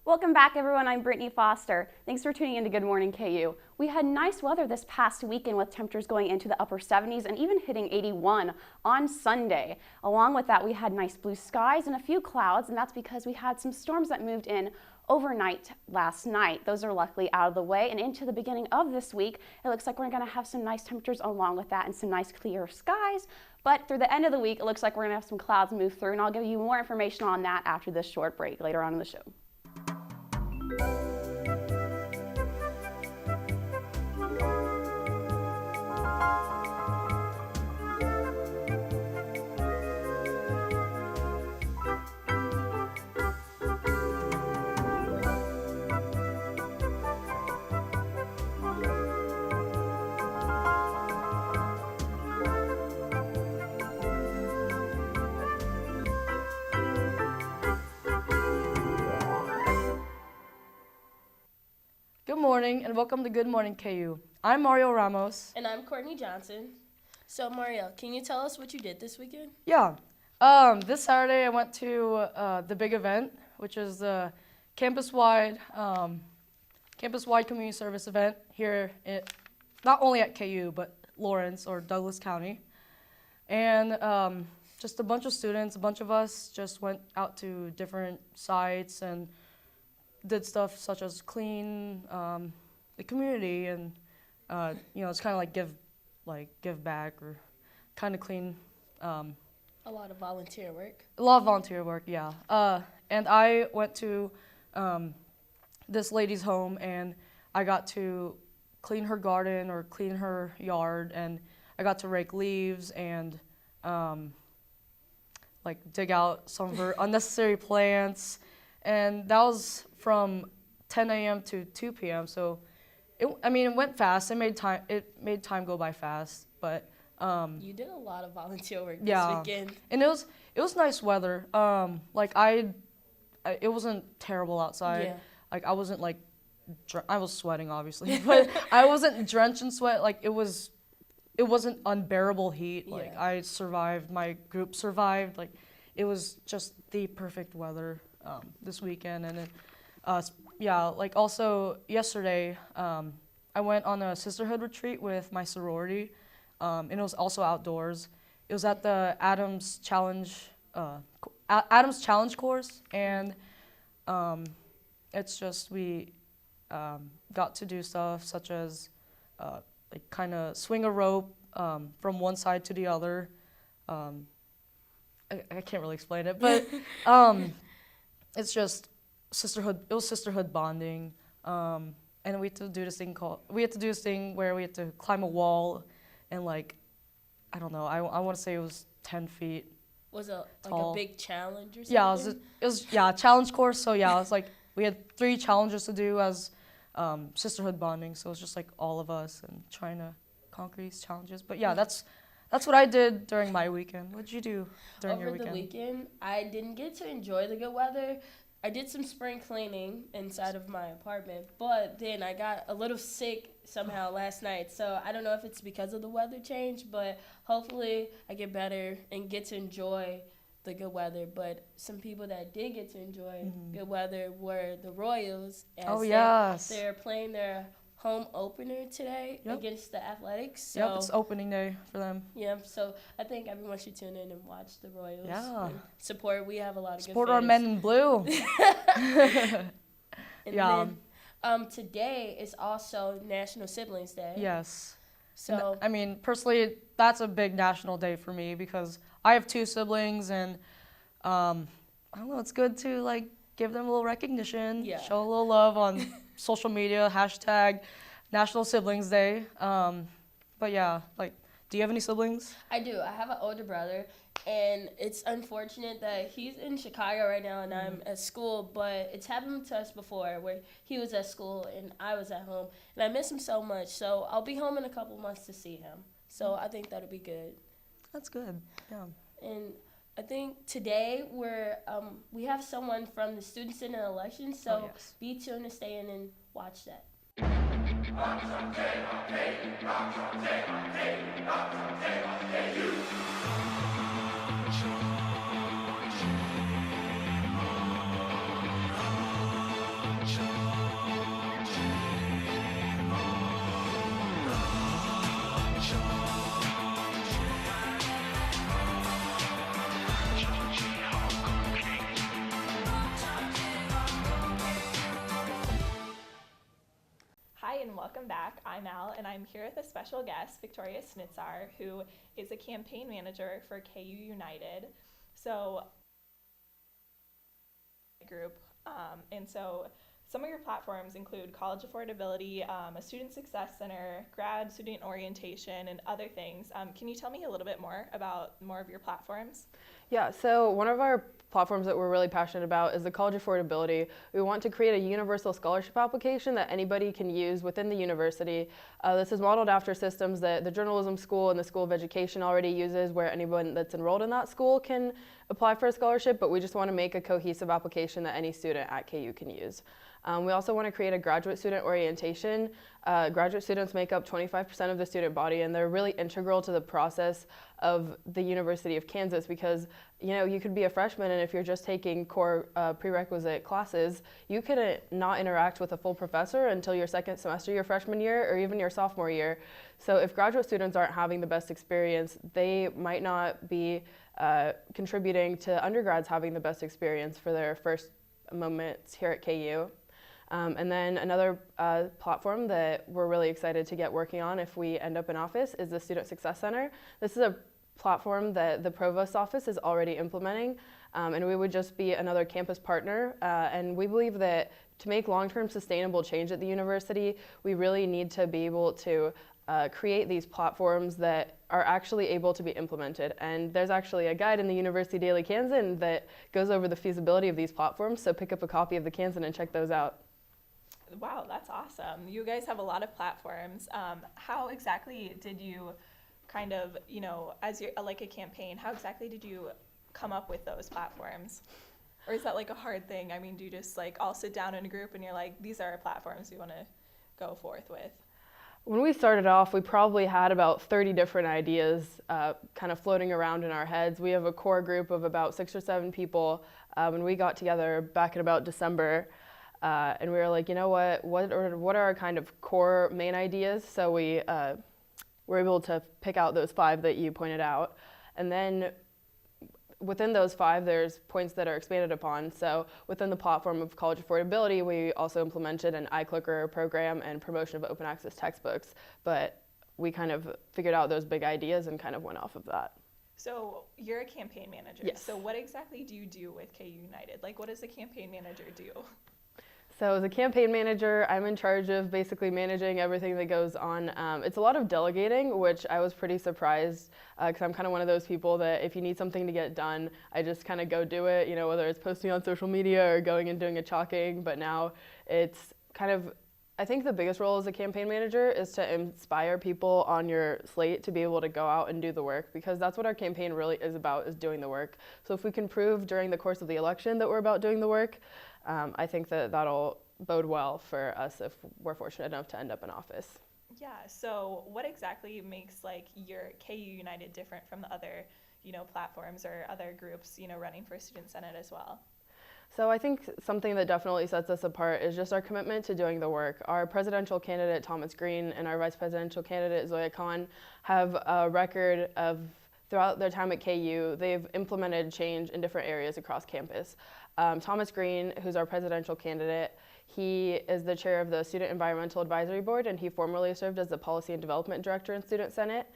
Welcome back, everyone. I'm Brittany Foster. Thanks for tuning in to Good Morning KU. We had nice weather this past weekend with temperatures going into the upper 70s and even hitting 81 on Sunday. Along with that, we had nice blue skies and a few clouds, and that's because we had some storms that moved in overnight last night. Those are luckily out of the way, and into the beginning of this week, it looks like we're going to have some nice temperatures along with that and some nice clear skies. But through the end of the week, it looks like we're going to have some clouds move through, and I'll give you more information on that after this short break later on in the show. Good morning and welcome to Good Morning KU. I'm Mario Ramos. And I'm Courtney Johnson. So Mario, can you tell us what you did this weekend? Yeah. This Saturday I went to the big event, which is the campus-wide community service event here, not only at KU, but Lawrence or Douglas County. And just a bunch of students, a bunch of us just went out to different sites and did stuff such as clean the community and it's kind of like give back or kind of clean. A lot of volunteer work. A lot of volunteer work, yeah. And I went to this lady's home and I got to clean her garden or clean her yard, and I got to rake leaves and dig out some of her unnecessary plants. And that was from 10 a.m. to 2 p.m. So, it went fast. It made time go by fast. But you did a lot of volunteer work this weekend. And it was nice weather. It wasn't terrible outside. Yeah. Like I wasn't I was sweating obviously, but I wasn't drenched in sweat. Like it wasn't unbearable heat. Yeah. Like I survived. My group survived. Like it was just the perfect weather this weekend. And also yesterday I went on a sisterhood retreat with my sorority, and it was also outdoors. It was at the Adams Challenge course, and it's just we got to do stuff such as kind of swing a rope from one side to the other. I can't really explain it, but it's just sisterhood. It was sisterhood bonding, and we had to do this thing where we had to climb a wall, and I don't know. I want to say it was 10 feet. Was it tall. A big challenge or something? Yeah, it was a challenge course. So yeah, it was we had 3 challenges to do as sisterhood bonding. So it was just all of us and trying to conquer these challenges. But yeah, that's what I did during my weekend. What did you do during your weekend? Over the weekend, I didn't get to enjoy the good weather. I did some spring cleaning inside of my apartment, but then I got a little sick somehow last night. So I don't know if it's because of the weather change, but hopefully I get better and get to enjoy the good weather. But some people that did get to enjoy good weather were the Royals. Yes. They're playing their home opener today against the Athletics. So, yep, it's opening day for them. Yeah, so I think everyone should tune in and watch the Royals. Yeah. And support. We have a lot of support good fans. our men in blue. And then today is also National Siblings Day. Yes. So and, personally, that's a big national day for me because I have 2 siblings, and I don't know, it's good to give them a little recognition, show a little love on social media, hashtag National Siblings Day. But yeah, do you have any siblings? I do. I have an older brother, and it's unfortunate that he's in Chicago right now and I'm at school, but it's happened to us before where he was at school and I was at home, and I miss him so much. So I'll be home in a couple months to see him. So I think that'll be good. That's good, yeah. And I think today we have someone from the Student Senate election, so be tuned to stay in and watch that. welcome back. I'm Al, and I'm here with a special guest, Victoria Snitsar, who is a campaign manager for KUnited. So, group, and so some of your platforms include college affordability, a student success center, grad student orientation, and other things. Can you tell me a little bit more about more of your platforms? Yeah, so one of our platforms that we're really passionate about is the college affordability. We want to create a universal scholarship application that anybody can use within the university. This is modeled after systems that the journalism school and the School of Education already uses, where anyone that's enrolled in that school can apply for a scholarship, but we just want to make a cohesive application that any student at KU can use. We also want to create a graduate student orientation. Graduate students make up 25% of the student body, and they're really integral to the process of the University of Kansas, because you could be a freshman, and if you're just taking core prerequisite classes, you could not interact with a full professor until your second semester your freshman year or even your sophomore year. So if graduate students aren't having the best experience, they might not be contributing to undergrads having the best experience for their first moments here at KU. And then another platform that we're really excited to get working on if we end up in office is the Student Success Center. This is a platform that the Provost's office is already implementing, and we would just be another campus partner. And we believe that to make long-term sustainable change at the university, we really need to be able to create these platforms that are actually able to be implemented. And there's actually a guide in the University Daily Kansan that goes over the feasibility of these platforms, so pick up a copy of the Kansan and check those out. Wow, that's awesome. You guys have a lot of platforms. How exactly did you kind of, as you're like a campaign, how exactly did you come up with those platforms? Or is that like a hard thing? I mean, do you just like all sit down in a group and you're like, these are our platforms we want to go forth with? When we started off, we probably had about 30 different ideas kind of floating around in our heads. We have a core group of about 6 or 7 people, and we got together back in about December. And we were like, what are our kind of core main ideas? So we were able to pick out those 5 that you pointed out. And then within those 5, there's points that are expanded upon. So within the platform of college affordability, we also implemented an iClicker program and promotion of open access textbooks. But we kind of figured out those big ideas and kind of went off of that. So you're a campaign manager. Yes. So what exactly do you do with KUnited? Like, what does a campaign manager do? So as a campaign manager, I'm in charge of basically managing everything that goes on. It's a lot of delegating, which I was pretty surprised, because I'm kind of one of those people that if you need something to get done, I just kind of go do it, whether it's posting on social media or going and doing a chalking. But now it's kind of, I think the biggest role as a campaign manager is to inspire people on your slate to be able to go out and do the work, because that's what our campaign really is about, is doing the work. So if we can prove during the course of the election that we're about doing the work, I think that that'll bode well for us if we're fortunate enough to end up in office. Yeah, so what exactly makes like your KUnited different from the other, platforms or other groups, running for Student Senate as well? So I think something that definitely sets us apart is just our commitment to doing the work. Our presidential candidate, Thomas Green, and our vice presidential candidate, Zoya Khan, have a record of, throughout their time at KU, they've implemented change in different areas across campus. Thomas Green, who's our presidential candidate, he is the chair of the Student Environmental Advisory Board, and he formerly served as the Policy and Development Director in Student Senate.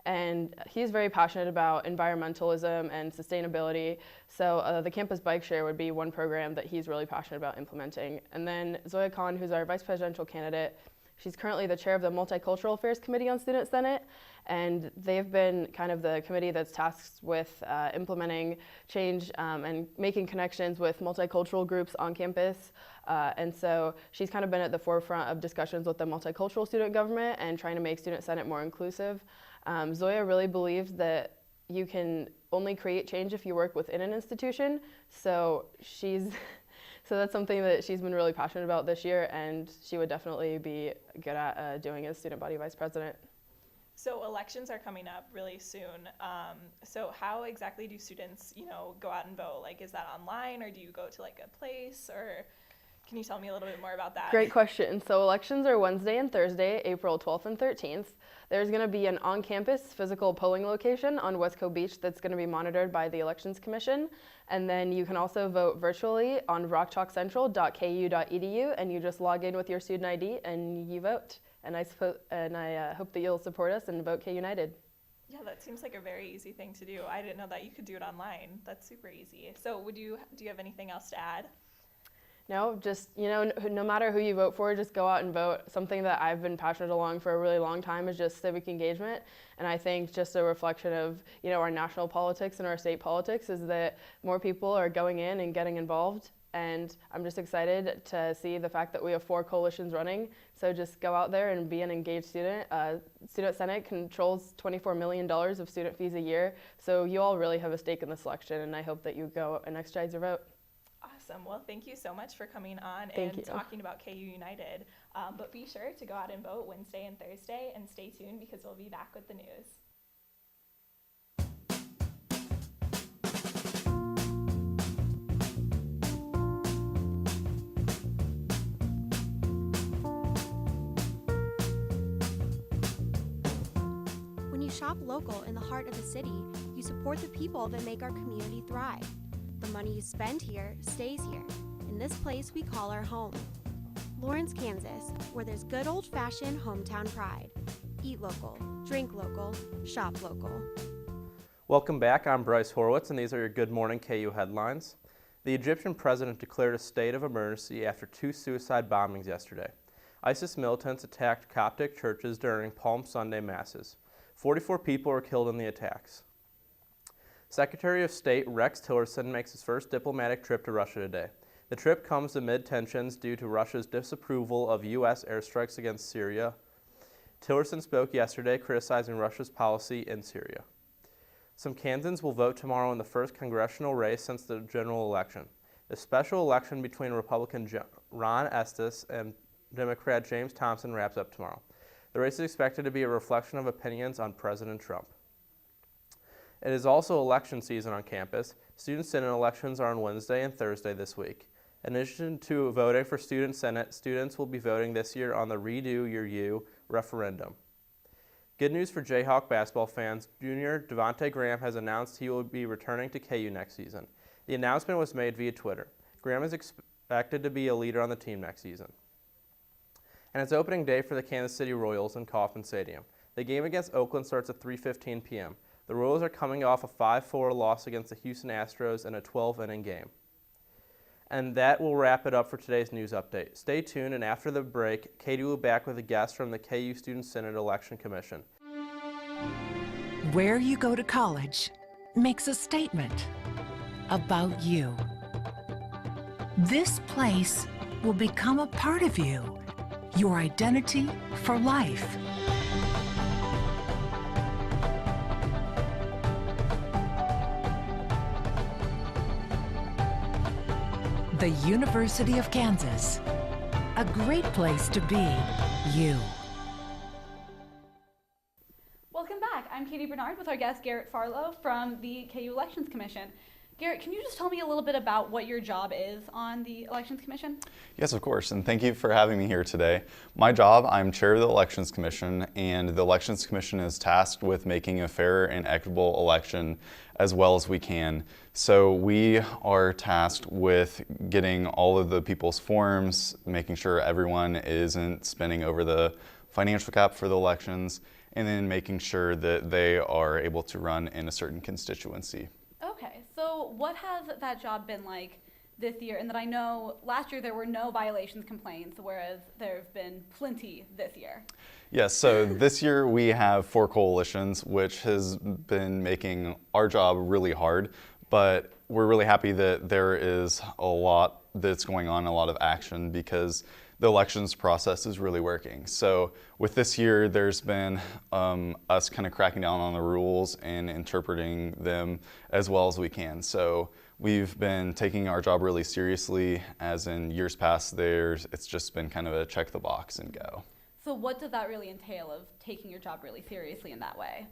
And he's very passionate about environmentalism and sustainability. So the campus bike share would be one program that he's really passionate about implementing. And then Zoya Khan, who's our vice presidential candidate, she's currently the chair of the Multicultural Affairs Committee on Student Senate, and they've been kind of the committee that's tasked with implementing change and making connections with multicultural groups on campus. And so she's kind of been at the forefront of discussions with the multicultural student government and trying to make Student Senate more inclusive. Zoya really believes that you can only create change if you work within an institution, so that's something that she's been really passionate about this year, and she would definitely be good at doing as student body vice president. So elections are coming up really soon. So how exactly do students, go out and vote? Like, is that online, or do you go to like a place, or can you tell me a little bit more about that? Great question. So elections are Wednesday and Thursday, April 12th and 13th. There's going to be an on-campus physical polling location on Westco Beach that's going to be monitored by the Elections Commission. And then you can also vote virtually on rockchalkcentral.ku.edu, and you just log in with your student ID and you vote. and I hope that you'll support us and vote KUnited. Yeah, that seems like a very easy thing to do. I didn't know that you could do it online. That's super easy. So do you have anything else to add? No, just, no matter who you vote for, just go out and vote. Something that I've been passionate along for a really long time is just civic engagement. And I think just a reflection of, our national politics and our state politics is that more people are going in and getting involved. And I'm just excited to see the fact that we have 4 coalitions running. So just go out there and be an engaged student. Student Senate controls $24 million of student fees a year. So you all really have a stake in this election, and I hope that you go and exercise your vote. Awesome. Well, thank you so much for coming on Thank and you. talking about KUnited. But be sure to go out and vote Wednesday and Thursday, and stay tuned because we'll be back with the news. When you shop local in the heart of the city, you support the people that make our community thrive. The money you spend here stays here, in this place we call our home. Lawrence, Kansas, where there's good old-fashioned hometown pride. Eat local, drink local, shop local. Welcome back. I'm Bryce Horowitz, and these are your Good Morning KU headlines. The Egyptian president declared a state of emergency after 2 suicide bombings yesterday. ISIS militants attacked Coptic churches during Palm Sunday masses. 44 people were killed in the attacks. Secretary of State Rex Tillerson makes his first diplomatic trip to Russia today. The trip comes amid tensions due to Russia's disapproval of U.S. airstrikes against Syria. Tillerson spoke yesterday criticizing Russia's policy in Syria. Some Kansans will vote tomorrow in the first congressional race since the general election. The special election between Republican Ron Estes and Democrat James Thompson wraps up tomorrow. The race is expected to be a reflection of opinions on President Trump. It is also election season on campus. Student Senate elections are on Wednesday and Thursday this week. In addition to voting for Student Senate, students will be voting this year on the Redo Your U referendum. Good news for Jayhawk basketball fans. Junior Devontae Graham has announced he will be returning to KU next season. The announcement was made via Twitter. Graham is expected to be a leader on the team next season. And it's opening day for the Kansas City Royals in Kauffman Stadium. The game against Oakland starts at 3:15 p.m. The Royals are coming off a 5-4 loss against the Houston Astros in a 12-inning game. And that will wrap it up for today's news update. Stay tuned, and after the break, Katie will be back with a guest from the KU Student Senate Election Commission. Where you go to college makes a statement about you. This place will become a part of you, your identity for life. The University of Kansas, a great place to be you. Welcome back. I'm Katie Bernard with our guest Garrett Farlow from the KU Elections Commission. Garrett, can you just tell me a little bit about what your job is on the Elections Commission? Yes, of course, and thank you for having me here today. My job, I'm chair of the Elections Commission, and the Elections Commission is tasked with making a fair and equitable election as well as we can. So we are tasked with getting all of the people's forms, making sure everyone isn't spending over the financial cap for the elections, and then making sure that they are able to run in a certain constituency. Okay, so what has that job been like this year? And that I know last year there were no violations complaints, whereas there have been plenty this year. Yes, so this year we have 4 coalitions, which has been making our job really hard, but we're really happy that there is a lot that's going on, a lot of action, because the elections process is really working. So with this year, there's been us kind of cracking down on the rules and interpreting them as well as we can. So we've been taking our job really seriously, as in years past it's just been kind of a check the box and go. So what does that really entail of taking your job really seriously in that way?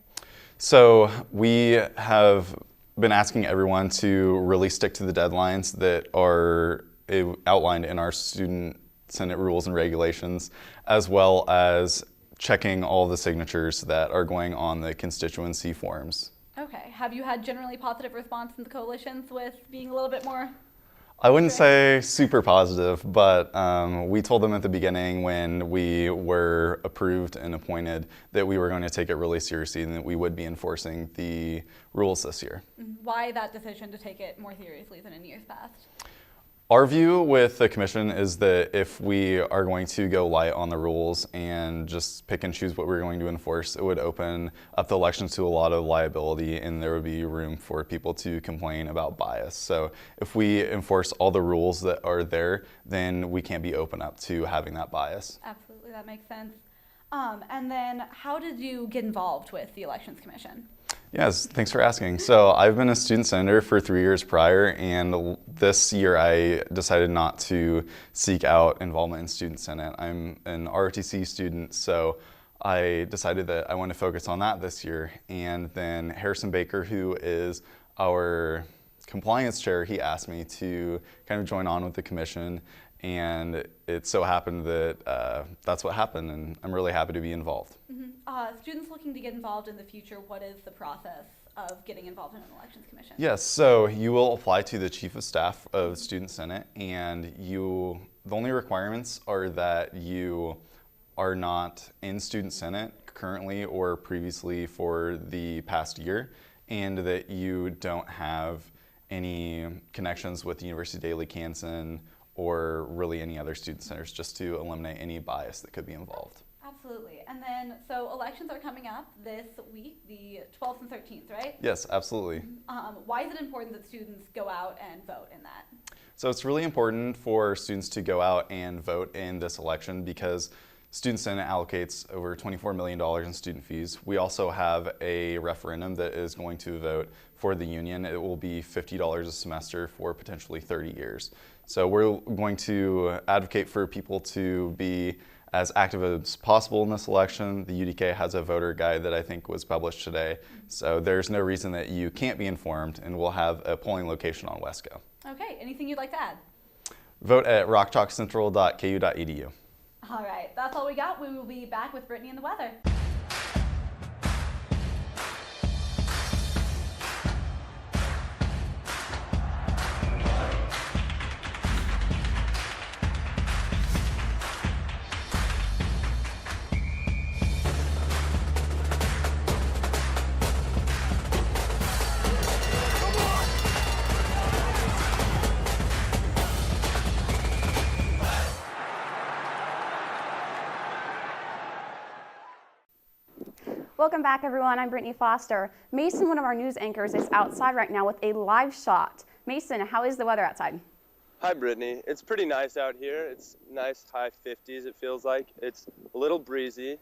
So we have been asking everyone to really stick to the deadlines that are outlined in our Student Senate rules and regulations, as well as checking all the signatures that are going on the constituency forms. Okay, have you had generally positive response from the coalitions with being a little bit more? I wouldn't say super positive, but we told them at the beginning when we were approved and appointed that we were going to take it really seriously and that we would be enforcing the rules this year. Why that decision to take it more seriously than in years past? Our view with the commission is that if we are going to go light on the rules and just pick and choose what we're going to enforce, it would open up the elections to a lot of liability and there would be room for people to complain about bias. So if we enforce all the rules that are there, then we can't be open up to having that bias. Absolutely, that makes sense. And then how did you get involved with the Elections Commission? Yes, thanks for asking. So I've been a student senator for 3 years prior, and this year I decided not to seek out involvement in student senate. I'm an ROTC student, so I decided that I want to focus on that this year. And then Harrison Baker, who is our compliance chair, he asked me to kind of join on with the commission, and it so happened that that's what happened, and I'm really happy to be involved. Students looking to get involved in the future, what is the process of getting involved in an elections commission? Yes, so you will apply to the Chief of Staff of Student Senate, and the only requirements are that you are not in Student Senate currently or previously for the past year, and that you don't have any connections with the University of Daly Canson or really any other student centers, just to eliminate any bias that could be involved. Absolutely. And then, so elections are coming up this week, the 12th and 13th, right? Yes, absolutely. Why is it important that students go out and vote in that? So it's really important for students to go out and vote in this election because Student Senate allocates over $24 million in student fees. We also have a referendum that is going to vote for the union. It will be $50 a semester for potentially 30 years. So we're going to advocate for people to be as active as possible in this election. The UDK has a voter guide that I think was published today. So there's no reason that you can't be informed, and we'll have a polling location on Wesco. Okay, anything you'd like to add? Vote at rockchalkcentral.ku.edu. All right, that's all we got. We will be back with Brittany and the weather. Welcome back, everyone. I'm Brittany Foster. Mason, one of our news anchors, is outside right now with a live shot. Mason, how is the weather outside? Hi, Brittany. It's pretty nice out here. It's nice high 50s, it feels like. It's a little breezy.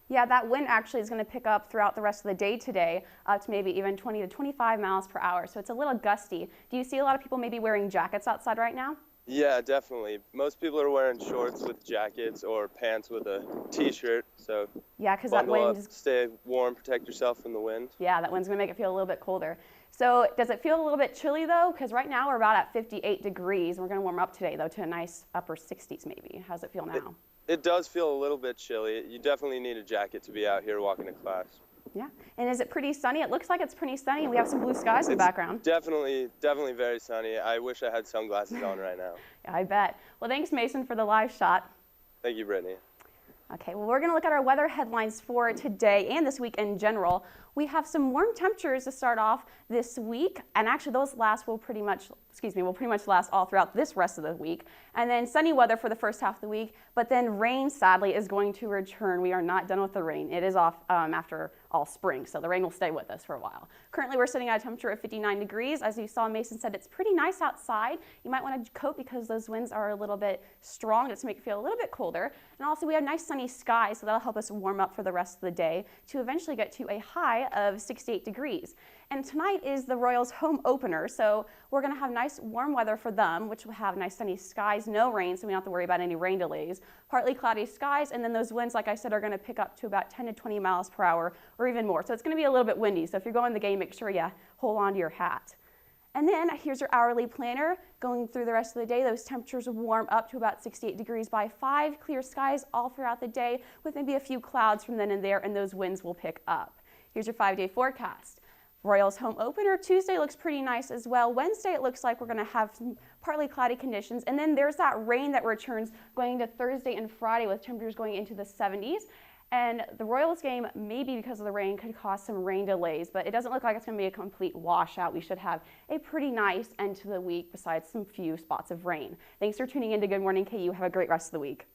Yeah, that wind actually is going to pick up throughout the rest of the day today, up to maybe even 20 to 25 miles per hour. So it's a little gusty. Do you see a lot of people maybe wearing jackets outside right now? Yeah, definitely. Most people are wearing shorts with jackets or pants with a t-shirt. So yeah, because that bundle wind up, stay warm, protect yourself from the wind. Yeah, that wind's going to make it feel a little bit colder. So does it feel a little bit chilly though? Because right now we're about at 58 degrees. We're going to warm up today though to a nice upper 60s maybe. How's it feel now? It does feel a little bit chilly. You definitely need a jacket to be out here walking to class. Yeah, and is it pretty sunny? It looks like it's pretty sunny. We have some blue skies in the background. Definitely very sunny. I wish I had sunglasses on right now. Yeah, I bet. Well, thanks, Mason, for the live shot. Thank you, Brittany. Okay, well, we're going to look at our weather headlines for today and this week in general. We have some warm temperatures to start off this week, and actually those will pretty much last all throughout this rest of the week. And then sunny weather for the first half of the week, but then rain sadly is going to return. We are not done with the rain. It is off after all spring, so the rain will stay with us for a while. Currently we're sitting at a temperature of 59 degrees. As you saw, Mason said it's pretty nice outside. You might want to coat because those winds are a little bit strong just to make it feel a little bit colder. And also we have nice sunny skies, so that'll help us warm up for the rest of the day to eventually get to a high of 68 degrees. And tonight is the Royals' home opener, so we're going to have nice warm weather for them, which will have nice sunny skies, no rain, so we don't have to worry about any rain delays. Partly cloudy skies, and then those winds, like I said, are going to pick up to about 10 to 20 miles per hour or even more. So it's going to be a little bit windy, so if you're going to the game, make sure you hold on to your hat. And then here's your hourly planner. Going through the rest of the day, those temperatures will warm up to about 68 degrees by 5, clear skies all throughout the day with maybe a few clouds from then and there, and those winds will pick up. Here's your 5-day forecast. Royals home opener Tuesday looks pretty nice as well. Wednesday it looks like we're going to have some partly cloudy conditions, and then there's that rain that returns going into Thursday and Friday with temperatures going into the 70s. And the Royals game, maybe because of the rain, could cause some rain delays, but it doesn't look like it's going to be a complete washout. We should have a pretty nice end to the week besides some few spots of rain. Thanks for tuning in to Good Morning KU. Have a great rest of the week.